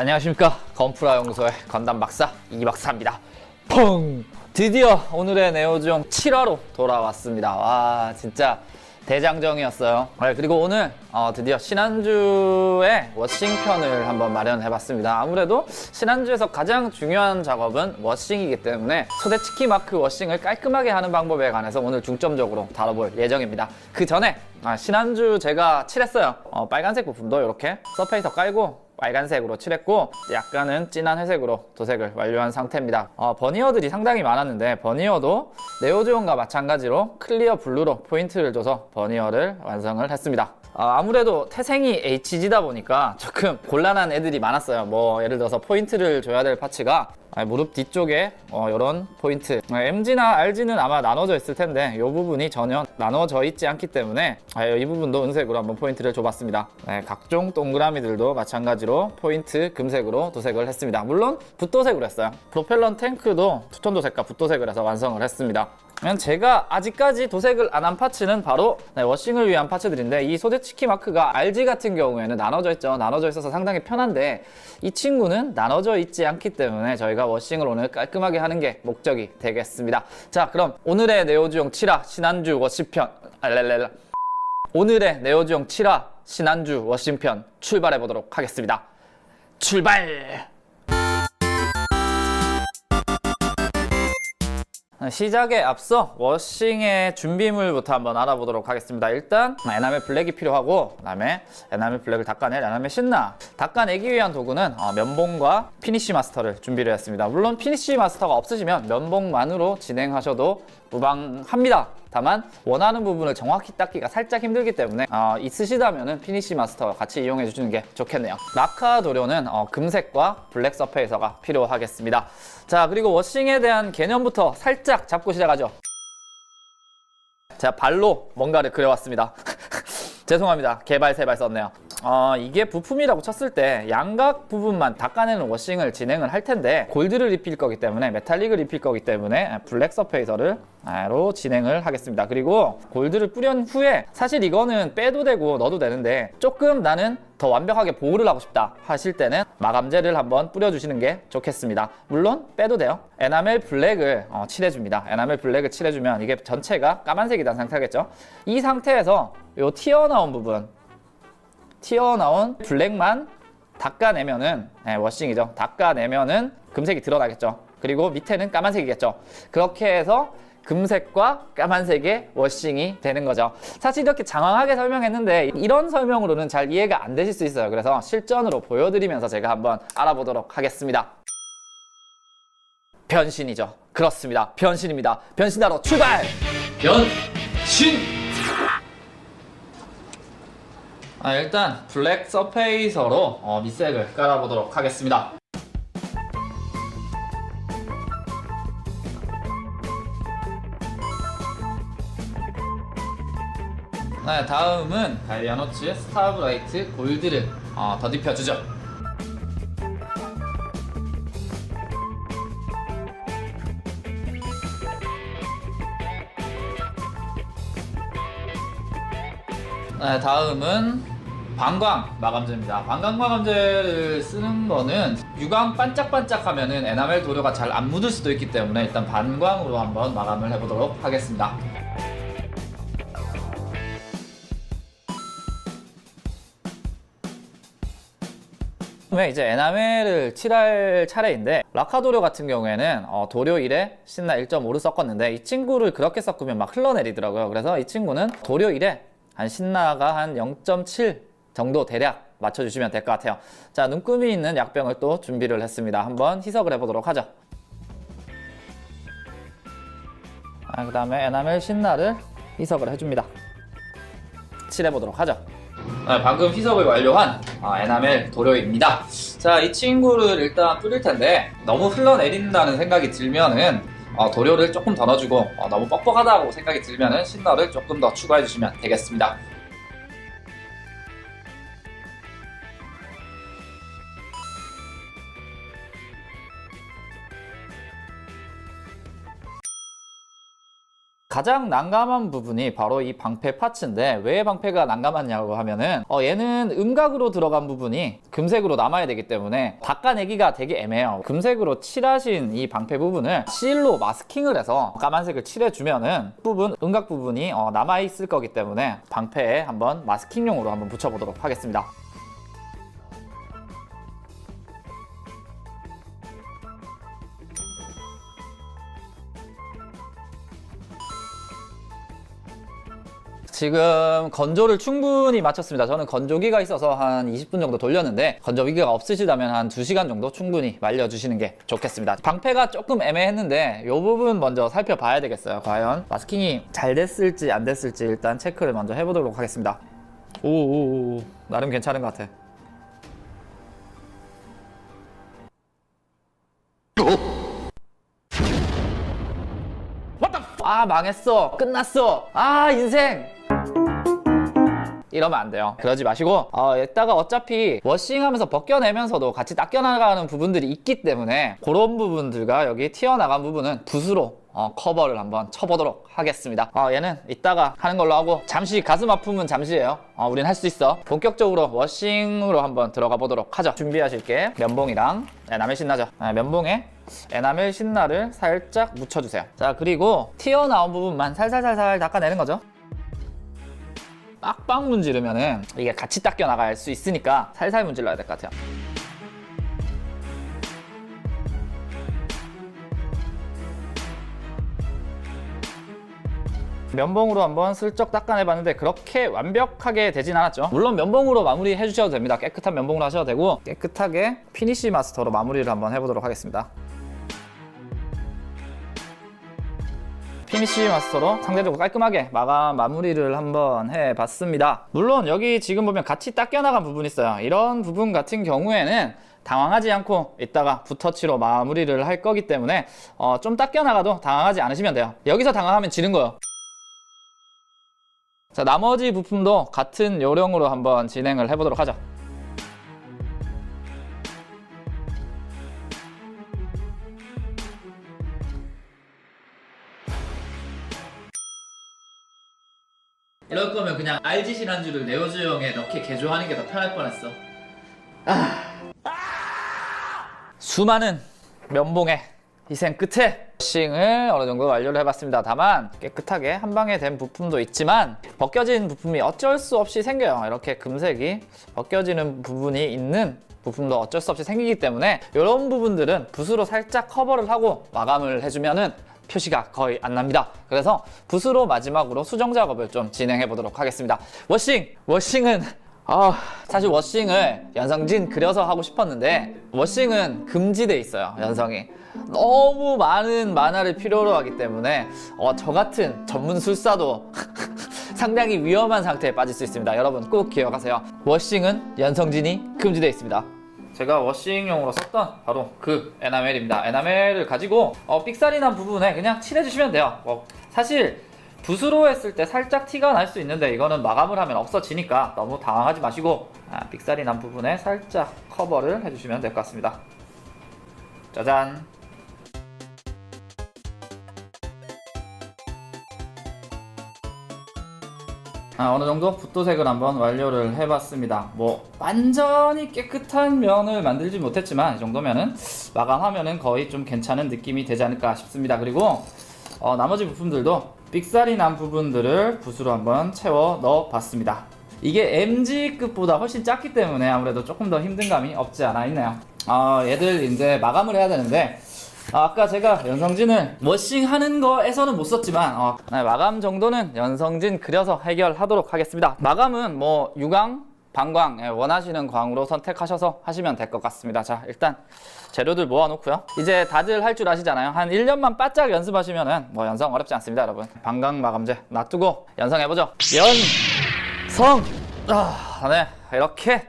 안녕하십니까. 건프라 연구소의 건담 박사 이 박사입니다. 펑! 드디어 오늘의 네오즈용 7화로 돌아왔습니다. 와, 진짜 대장정이었어요. 그리고 오늘 드디어 신한주의 워싱편을 한번 마련해봤습니다. 아무래도 신한주에서 가장 중요한 작업은 워싱이기 때문에 소대치키 마크 워싱을 깔끔하게 하는 방법에 관해서 오늘 중점적으로 다뤄볼 예정입니다. 그 전에 신한주 제가 칠했어요. 빨간색 부품도 이렇게 서페이서 깔고 빨간색으로 칠했고 약간은 진한 회색으로 도색을 완료한 상태입니다. 버니어들이 상당히 많았는데 버니어도 네오즈용과 마찬가지로 클리어 블루로 포인트를 줘서 버니어를 완성을 했습니다. 아무래도 태생이 HG다 보니까 조금 곤란한 애들이 많았어요. 뭐 예를 들어서 포인트를 줘야 될 파츠가 무릎 뒤쪽에 이런 포인트, MG나 RG는 아마 나눠져 있을 텐데 이 부분이 전혀 나눠져 있지 않기 때문에 이 부분도 은색으로 한번 포인트를 줘봤습니다. 각종 동그라미들도 마찬가지로 포인트 금색으로 도색을 했습니다. 물론 붓도색으로 했어요. 프로펠러 탱크도 투톤 도색과 붓도색을 해서 완성을 했습니다. 제가 아직까지 도색을 안 한 파츠는 바로 워싱을 위한 파츠들인데, 이 소대치키 마크가 RG 같은 경우에는 나눠져 있죠. 나눠져 있어서 상당히 편한데 이 친구는 나눠져 있지 않기 때문에 저희가 워싱을 오늘 깔끔하게 하는 게 목적이 되겠습니다. 자, 그럼 오늘의 네오즈용 7화 신한주 워싱편 오늘의 네오즈용 7화 신한주 워싱편 출발해 보도록 하겠습니다. 출발! 시작에 앞서 워싱의 준비물부터 한번 알아보도록 하겠습니다. 일단 에나멜 블랙이 필요하고, 그 다음에 에나멜 블랙을 닦아낼 에나멜 신나. 닦아내기 위한 도구는 면봉과 피니쉬 마스터를 준비를 했습니다. 물론 피니쉬 마스터가 없으시면 면봉만으로 진행하셔도 무방합니다. 다만 원하는 부분을 정확히 닦기가 살짝 힘들기 때문에 있으시다면 피니쉬 마스터 같이 이용해 주시는 게 좋겠네요. 라카 도료는 금색과 블랙 서페이서가 필요하겠습니다. 자, 그리고 워싱에 대한 개념부터 살짝 잡고 시작하죠. 제가 발로 뭔가를 그려왔습니다. 죄송합니다. 개발 세발 썼네요. 이게 부품이라고 쳤을 때 양각 부분만 닦아내는 워싱을 진행을 할 텐데, 골드를 입힐 거기 때문에, 메탈릭을 입힐 거기 때문에 블랙 서페이서를 로 진행을 하겠습니다. 그리고 골드를 뿌린 후에 사실 이거는 빼도 되고 넣어도 되는데, 조금 나는 더 완벽하게 보호를 하고 싶다 하실 때는 마감제를 한번 뿌려주시는 게 좋겠습니다. 물론 빼도 돼요. 에나멜 블랙을 칠해줍니다. 에나멜 블랙을 칠해주면 이게 전체가 까만색이라는 상태겠죠. 이 상태에서 요 튀어나온 부분, 튀어나온 블랙만 닦아내면은 워싱이죠. 닦아내면은 금색이 드러나겠죠. 그리고 밑에는 까만색이겠죠. 그렇게 해서 금색과 까만색의 워싱이 되는 거죠. 사실 이렇게 장황하게 설명했는데 이런 설명으로는 잘 이해가 안 되실 수 있어요. 그래서 실전으로 보여드리면서 제가 한번 알아보도록 하겠습니다. 변신이죠. 그렇습니다. 변신입니다. 변신하러 출발! 변신! 일단 블랙 서페이서로 밑색을 깔아보도록 하겠습니다. 다음은 다이아노츠 스타브라이트 골드를 더딥혀주죠. 다음은 방광 마감제입니다. 방광 마감제를 쓰는 거는 유광 반짝반짝하면은 에나멜 도료가 잘 안 묻을 수도 있기 때문에 일단 반광으로 한번 마감을 해보도록 하겠습니다. 이제 에나멜을 칠할 차례인데, 라카 도료 같은 경우에는 도료 1에 신나 1.5를 섞었는데 이 친구를 그렇게 섞으면 막 흘러내리더라고요. 그래서 이 친구는 도료 1에 한 신나가 한 0.7 정도 대략 맞춰주시면 될 것 같아요. 자, 눈금이 있는 약병을 또 준비를 했습니다. 한번 희석을 해보도록 하죠. 그 다음에 에나멜 신나를 희석을 해줍니다. 칠해보도록 하죠. 방금 희석을 완료한 에나멜 도료입니다. 자, 이 친구를 일단 뿌릴 텐데 너무 흘러내린다는 생각이 들면은 도료를 조금 더 넣어주고, 너무 뻑뻑하다고 생각이 들면은 신너를 조금 더 추가해 주시면 되겠습니다. 가장 난감한 부분이 바로 이 방패 파츠인데, 왜 방패가 난감하냐고 하면은 얘는 음각으로 들어간 부분이 금색으로 남아야 되기 때문에 닦아내기가 되게 애매해요. 금색으로 칠하신 이 방패 부분을 실로 마스킹을 해서 까만색을 칠해주면은 음각 부분이 남아있을 거기 때문에 방패에 한번 마스킹용으로 한번 붙여보도록 하겠습니다. 지금 건조를 충분히 마쳤습니다. 저는 건조기가 있어서 한 20분 정도 돌렸는데, 건조기가 없으시다면 한 2시간 정도 충분히 말려주시는 게 좋겠습니다. 방패가 조금 애매했는데 이 부분 먼저 살펴봐야 되겠어요. 과연 마스킹이 잘 됐을지 안 됐을지 일단 체크를 먼저 해보도록 하겠습니다. 오, 나름 괜찮은 것 같아. 아, 망했어. 끝났어. 아, 인생. 이러면 안 돼요. 그러지 마시고 이따가 어차피 워싱하면서 벗겨내면서도 같이 닦여나가는 부분들이 있기 때문에 그런 부분들과 여기 튀어나간 부분은 붓으로 커버를 한번 쳐보도록 하겠습니다. 얘는 이따가 하는 걸로 하고, 잠시 가슴 아픔은 잠시예요. 우린 할 수 있어. 본격적으로 워싱으로 한번 들어가 보도록 하죠. 준비하실게 면봉이랑 에나멜 신나죠. 면봉에 에나멜 신나를 살짝 묻혀주세요. 자, 그리고 튀어나온 부분만 살살살살 닦아내는 거죠. 빡빡 문지르면은 이게 같이 닦여 나갈 수 있으니까 살살 문질러야 될 것 같아요. 면봉으로 한번 슬쩍 닦아내봤는데 그렇게 완벽하게 되진 않았죠. 물론 면봉으로 마무리 해주셔도 됩니다. 깨끗한 면봉으로 하셔도 되고, 깨끗하게 피니쉬 마스터로 마무리를 한번 해보도록 하겠습니다. 피니쉬 마스터로 상대적으로 깔끔하게 마무리를 한번 해봤습니다. 물론 여기 지금 보면 같이 닦여나간 부분이 있어요. 이런 부분 같은 경우에는 당황하지 않고 이따가 붓터치로 마무리를 할 거기 때문에 좀 닦여나가도 당황하지 않으시면 돼요. 여기서 당황하면 지는 거예요. 자, 나머지 부품도 같은 요령으로 한번 진행을 해보도록 하죠. 이럴 거면 그냥 RG 신한주를 네오즈용에 넣게 개조하는 게 더 편할 뻔했어. 수많은 면봉의 희생 끝에 워싱을 어느 정도 완료를 해봤습니다. 다만 깨끗하게 한 방에 된 부품도 있지만 벗겨진 부품이 어쩔 수 없이 생겨요. 이렇게 금색이 벗겨지는 부분이 있는 부품도 어쩔 수 없이 생기기 때문에 이런 부분들은 붓으로 살짝 커버를 하고 마감을 해주면은 표시가 거의 안 납니다. 그래서 붓으로 마지막으로 수정 작업을 좀 진행해 보도록 하겠습니다. 워싱은 사실 워싱을 연성진 그려서 하고 싶었는데 워싱은 금지돼 있어요. 연성이 너무 많은 만화를 필요로 하기 때문에 저 같은 전문 술사도 상당히 위험한 상태에 빠질 수 있습니다. 여러분 꼭 기억하세요. 워싱은 연성진이 금지돼 있습니다. 제가 워싱용으로 썼던 바로 그 에나멜입니다. 에나멜을 가지고 삑살이 난 부분에 그냥 칠해주시면 돼요. 사실 붓으로 했을 때 살짝 티가 날 수 있는데 이거는 마감을 하면 없어지니까 너무 당황하지 마시고 삑살이 난 부분에 살짝 커버를 해주시면 될 것 같습니다. 짜잔! 어느 정도 붓도색을 한번 완료를 해봤습니다. 완전히 깨끗한 면을 만들지 못했지만 이 정도면은 마감하면은 거의 좀 괜찮은 느낌이 되지 않을까 싶습니다. 그리고 나머지 부품들도 삑살이 난 부분들을 붓으로 한번 채워 넣어 봤습니다. 이게 MG급보다 훨씬 작기 때문에 아무래도 조금 더 힘든 감이 없지 않아 있네요. 얘들 이제 마감을 해야 되는데 아까 제가 연성진을 워싱하는 거에서는 못 썼지만 마감 정도는 연성진 그려서 해결하도록 하겠습니다. 마감은 유광, 방광 원하시는 광으로 선택하셔서 하시면 될 것 같습니다. 자, 일단 재료들 모아놓고요. 이제 다들 할 줄 아시잖아요. 한 1년만 바짝 연습하시면은 연성 어렵지 않습니다, 여러분. 방광 마감제 놔두고 연성해보죠. 연성! 네, 이렇게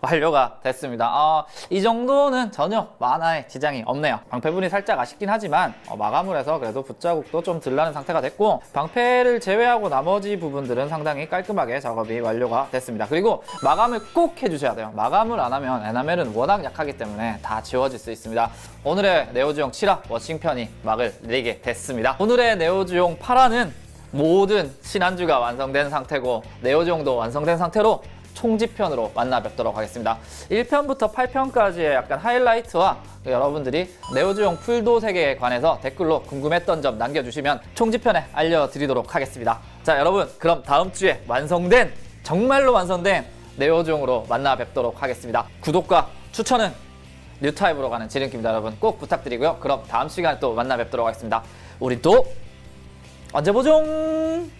완료가 됐습니다. 이 정도는 전혀 만화에 지장이 없네요. 방패분이 살짝 아쉽긴 하지만 마감을 해서 그래도 붓자국도 좀 덜 나는 상태가 됐고, 방패를 제외하고 나머지 부분들은 상당히 깔끔하게 작업이 완료가 됐습니다. 그리고 마감을 꼭 해주셔야 돼요. 마감을 안 하면 에나멜은 워낙 약하기 때문에 다 지워질 수 있습니다. 오늘의 네오즈용 7화 워싱편이 막을 내리게 됐습니다. 오늘의 네오즈용 8화는 모든 신한주가 완성된 상태고 네오종도 완성된 상태로 총집편으로 만나 뵙도록 하겠습니다. 1편부터 8편까지의 약간 하이라이트와 여러분들이 네오즈용 풀도 세계에 관해서 댓글로 궁금했던 점 남겨주시면 총집편에 알려드리도록 하겠습니다. 자, 여러분, 그럼 다음 주에 완성된, 정말로 완성된 네오즈용으로 만나 뵙도록 하겠습니다. 구독과 추천은 뉴타입으로 가는 지름길입니다. 여러분 꼭 부탁드리고요. 그럼 다음 시간에 또 만나 뵙도록 하겠습니다. 우리 또 언제 보종!